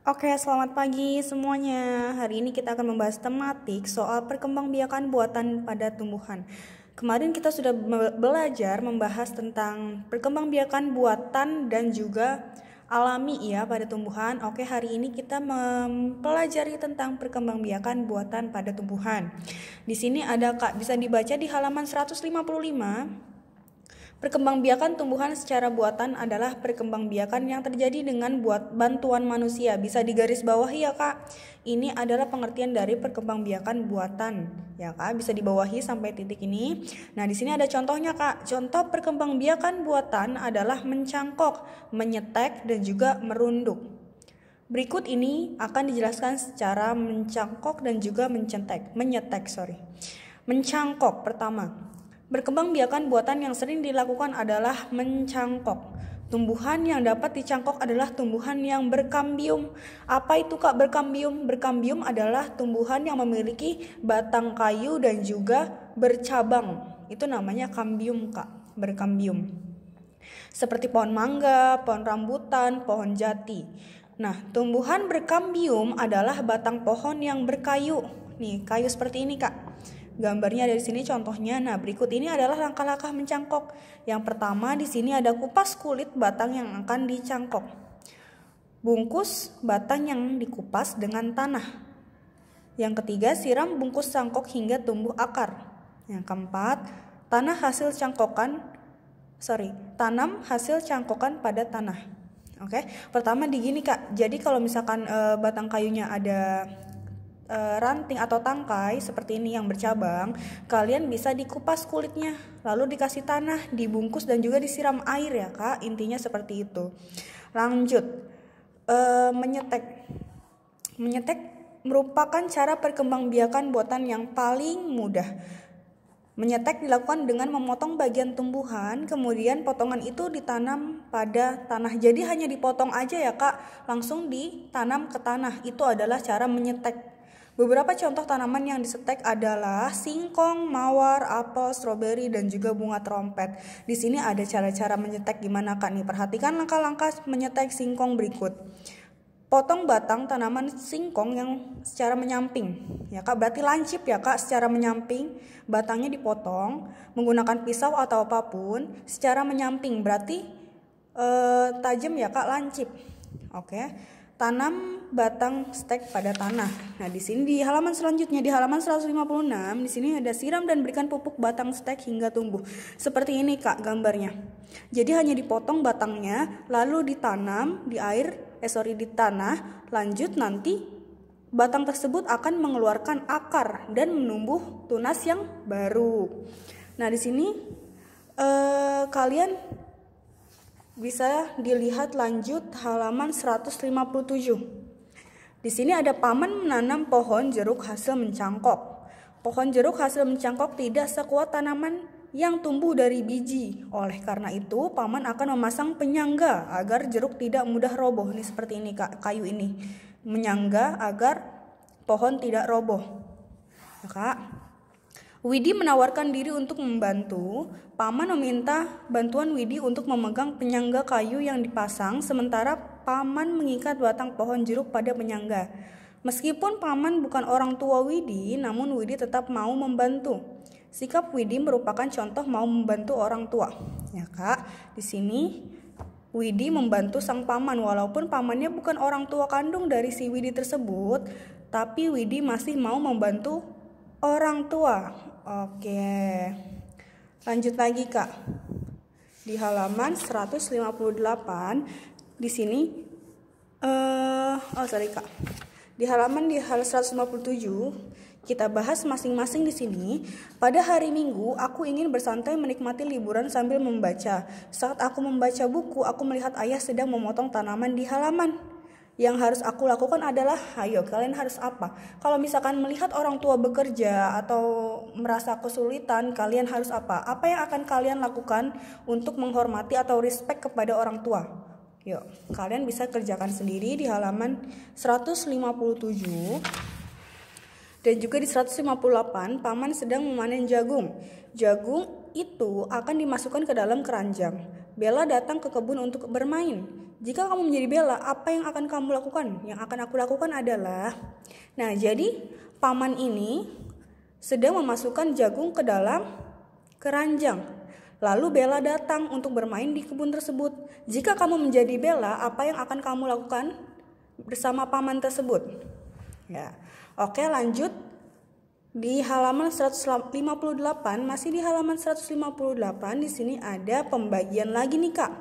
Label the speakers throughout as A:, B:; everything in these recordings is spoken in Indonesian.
A: Oke, selamat pagi semuanya. Hari ini kita akan membahas tematik soal perkembangbiakan buatan pada tumbuhan. Kemarin kita sudah belajar membahas tentang perkembangbiakan buatan dan juga alami ya pada tumbuhan. Oke, hari ini kita mempelajari tentang perkembangbiakan buatan pada tumbuhan. Di sini ada bisa dibaca di halaman 155. Perkembangbiakan tumbuhan secara buatan adalah perkembangbiakan yang terjadi dengan bantuan manusia. Bisa digarisbawahi ya Kak. Ini adalah pengertian dari perkembangbiakan buatan. Ya Kak, bisa dibawahi sampai titik ini. Nah, di sini ada contohnya Kak. Contoh perkembangbiakan buatan adalah mencangkok, menyetek, dan juga merunduk. Berikut ini akan dijelaskan secara mencangkok dan juga menyetek. Mencangkok pertama. Berkembangbiakan buatan yang sering dilakukan adalah mencangkok. Tumbuhan yang dapat dicangkok adalah tumbuhan yang berkambium. Apa itu Kak berkambium? Berkambium adalah tumbuhan yang memiliki batang kayu dan juga bercabang. Itu namanya kambium Kak, berkambium. Seperti pohon mangga, pohon rambutan, pohon jati. Nah, tumbuhan berkambium adalah batang pohon yang berkayu. Nih, kayu seperti ini Kak. Gambarnya dari sini contohnya. Nah, berikut ini adalah langkah-langkah mencangkok. Yang pertama di sini ada kupas kulit batang yang akan dicangkok. Bungkus batang yang dikupas dengan tanah. Yang ketiga, siram bungkus cangkok hingga tumbuh akar. Yang keempat, tanam hasil cangkokan pada tanah. Oke, pertama di gini Kak. Jadi kalau misalkan batang kayunya ada ranting atau tangkai seperti ini yang bercabang, kalian bisa dikupas kulitnya, lalu dikasih tanah, dibungkus dan juga disiram air ya Kak. Intinya seperti itu. Lanjut, menyetek merupakan cara perkembangbiakan buatan yang paling mudah. Menyetek dilakukan dengan memotong bagian tumbuhan, kemudian potongan itu ditanam pada tanah. Jadi hanya dipotong aja ya Kak, langsung ditanam ke tanah. Itu adalah cara menyetek. Beberapa contoh tanaman yang disetek adalah singkong, mawar, apel, stroberi, dan juga bunga trompet. Di sini ada cara-cara menyetek gimana Kak nih. Perhatikan langkah-langkah menyetek singkong berikut. Potong batang tanaman singkong yang secara menyamping. Ya Kak, berarti lancip ya Kak, secara menyamping. Batangnya dipotong menggunakan pisau atau apapun secara menyamping. Berarti tajam ya Kak, lancip. Oke. Tanam batang stek pada tanah. Nah, di sini di halaman selanjutnya di halaman 156, di sini ada siram dan berikan pupuk batang stek hingga tumbuh. Seperti ini Kak gambarnya. Jadi hanya dipotong batangnya lalu ditanam di tanah, lanjut nanti batang tersebut akan mengeluarkan akar dan menumbuh tunas yang baru. Nah, di sini kalian bisa dilihat lanjut halaman 157. Di sini ada paman menanam pohon jeruk hasil mencangkok. Pohon jeruk hasil mencangkok tidak sekuat tanaman yang tumbuh dari biji. Oleh karena itu, paman akan memasang penyangga agar jeruk tidak mudah roboh. Ini seperti ini Kak, kayu ini. Menyangga agar pohon tidak roboh. Ya, Kak. Widi menawarkan diri untuk membantu. Paman meminta bantuan Widi untuk memegang penyangga kayu yang dipasang, sementara paman mengikat batang pohon jeruk pada penyangga. Meskipun paman bukan orang tua Widi, namun Widi tetap mau membantu. Sikap Widi merupakan contoh mau membantu orang tua. Ya Kak, di sini Widi membantu sang paman walaupun pamannya bukan orang tua kandung dari si Widi tersebut, tapi Widi masih mau membantu orang tua. Oke. Lanjut lagi Kak. Di halaman 158 di sini Kak. Di halaman 157 kita bahas masing-masing di sini. Pada hari Minggu, aku ingin bersantai menikmati liburan sambil membaca. Saat aku membaca buku, aku melihat ayah sedang memotong tanaman di halaman. Yang harus aku lakukan adalah, ayo kalian harus apa? Kalau misalkan melihat orang tua bekerja atau merasa kesulitan, kalian harus apa? Apa yang akan kalian lakukan untuk menghormati atau respect kepada orang tua? Yuk, kalian bisa kerjakan sendiri di halaman 157. Dan juga di 158, paman sedang memanen jagung. Jagung itu akan dimasukkan ke dalam keranjang. Bella datang ke kebun untuk bermain. Jika kamu menjadi Bella, apa yang akan kamu lakukan? Yang akan aku lakukan adalah, nah jadi paman ini sedang memasukkan jagung ke dalam keranjang. Lalu Bella datang untuk bermain di kebun tersebut. Jika kamu menjadi Bella, apa yang akan kamu lakukan bersama paman tersebut? Ya. Oke, lanjut. Di halaman 158, masih di halaman 158, di sini ada pembagian lagi nih Kak.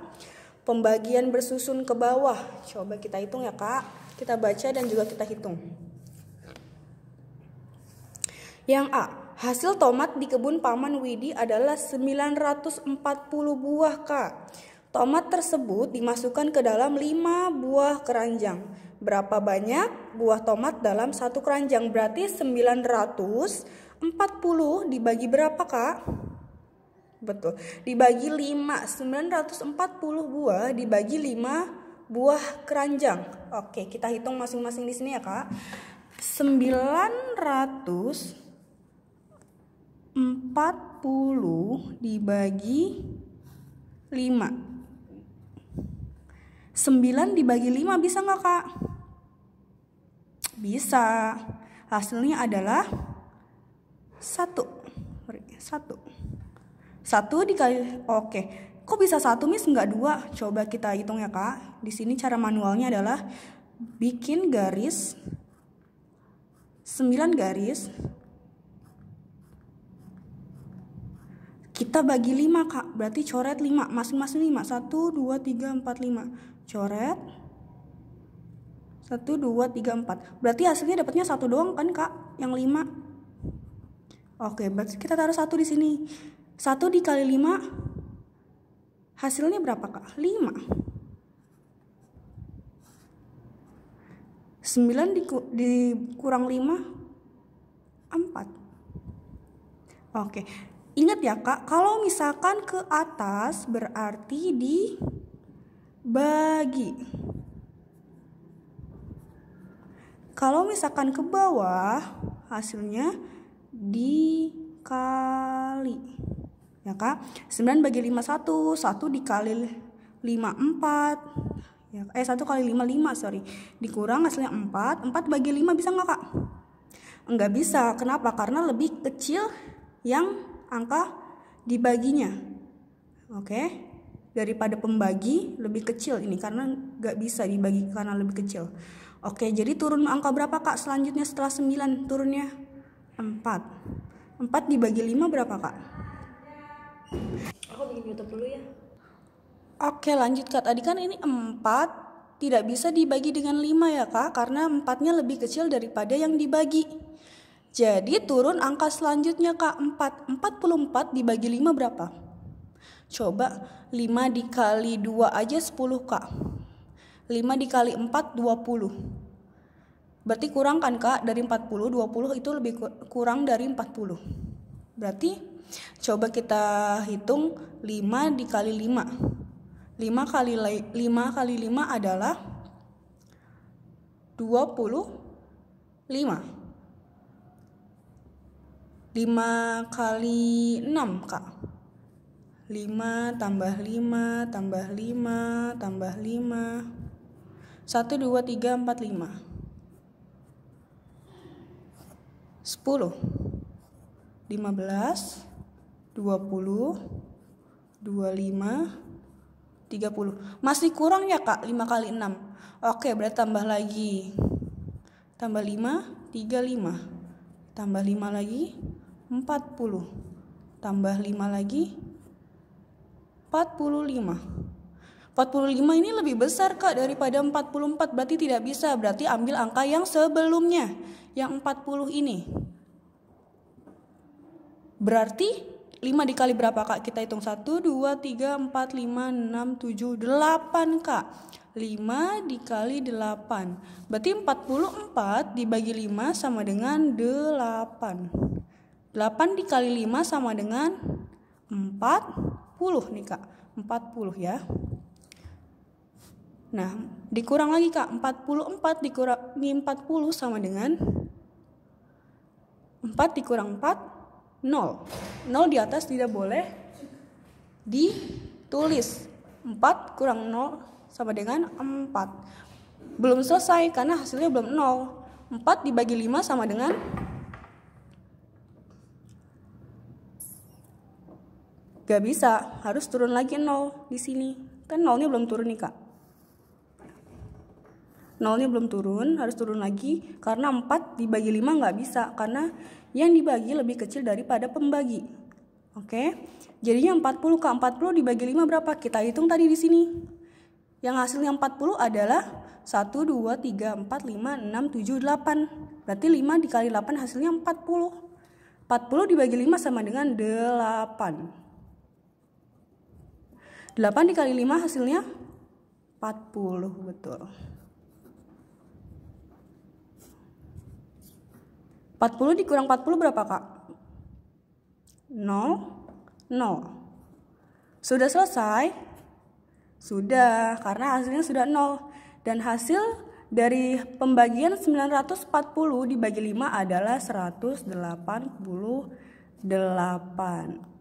A: Pembagian bersusun ke bawah. Coba kita hitung ya Kak. Kita baca dan juga kita hitung. Yang A, hasil tomat di kebun Paman Widi adalah 940 buah Kak. Tomat tersebut dimasukkan ke dalam 5 buah keranjang. Berapa banyak buah tomat dalam satu keranjang? Berarti 940 dibagi berapa Kak? Betul, dibagi 5. 940 buah dibagi 5 buah keranjang. Oke, kita hitung masing-masing di sini ya Kak. 940 dibagi 5. 9 dibagi 5 bisa nggak Kak? Bisa. Hasilnya adalah 1. 1 dikali, oke. Kok bisa 1 Miss nggak 2? Coba kita hitung ya Kak. Di sini cara manualnya adalah bikin garis 9 garis. Kita bagi 5 Kak. Berarti coret 5, masing-masing 5. 1 2 3 4 5. Coret 1 2 3 4. Berarti hasilnya dapatnya 1 doang kan Kak? Yang 5. Oke, berarti kita taruh 1 di sini. 1 dikali 5 hasilnya berapa Kak? 5. 9 dikurang 5 4. Oke. Ingat ya Kak, kalau misalkan ke atas berarti dibagi. Kalau misalkan ke bawah hasilnya dikali. Ya Kak, 9 bagi 5 1, 1 dikali 5 4. Ya, 1 kali 5 5, sorry. Dikurang hasilnya 4. 4 bagi 5 bisa nggak Kak? Enggak bisa. Kenapa? Karena lebih kecil yang angka dibaginya. Oke. Daripada pembagi lebih kecil ini karena nggak bisa dibagi karena lebih kecil. Oke, jadi turun angka berapa Kak selanjutnya setelah 9 turunnya? 4. 4 dibagi 5 berapa Kak? Aku bikin YouTube dulu ya. Oke, lanjut Kak. Tadi kan ini 4 tidak bisa dibagi dengan 5 ya Kak, karena 4-nya lebih kecil daripada yang dibagi. Jadi turun angka selanjutnya Kak, 4. 44 dibagi 5 berapa? Coba 5 dikali 2 aja 10 Kak. 5 dikali 4 20. Berarti kurang kan Kak dari 40. 20 itu lebih kurang dari 40. Berarti coba kita hitung 5 dikali 5. 5 kali 5 adalah 25. 5 kali 6 Kak. 5 tambah 5 tambah 5 tambah 5. 1 2 3 4 5. 10. 15 20 25 30. Masih kurang ya Kak 5 kali 6. Oke, berarti tambah lagi. Tambah 5 35. Tambah 5 lagi 40. Tambah 5 lagi 45. 45 ini lebih besar Kak daripada 44. Berarti tidak bisa. Berarti ambil angka yang sebelumnya, yang 40 ini. Berarti 5 dikali berapa Kak? Kita hitung 1, 2, 3, 4, 5, 6, 7, 8 Kak. 5 dikali 8. Berarti 44 dibagi 5 sama dengan 8. 8 dikali 5 sama dengan 40 nih Kak. 40 ya. Nah, dikurang lagi Kak. 44 dikurang 40 sama dengan 4 dikurang 4 0. 0 di atas tidak boleh ditulis. 4 kurang 0 sama dengan 4. Belum selesai karena hasilnya belum 0. 4 dibagi 5 sama dengan gak bisa, harus turun lagi 0 di sini. Kan 0-nya belum turun nih, Kak. 0-nya belum turun, harus turun lagi karena 4 dibagi 5 nggak bisa karena yang dibagi lebih kecil daripada pembagi. Oke. Jadinya 40, Kak. 40 dibagi 5 berapa? Kita hitung tadi di sini. Yang hasilnya 40 adalah 1 2 3 4 5 6 7 8. Berarti 5 dikali 8 hasilnya 40. 40 dibagi 5 sama dengan 8. 8 dikali 5 hasilnya 40, betul. 40 dikurang 40 berapa, Kak? 0. Sudah selesai? Sudah, karena hasilnya sudah 0. Dan hasil dari pembagian 940 dibagi 5 adalah 188.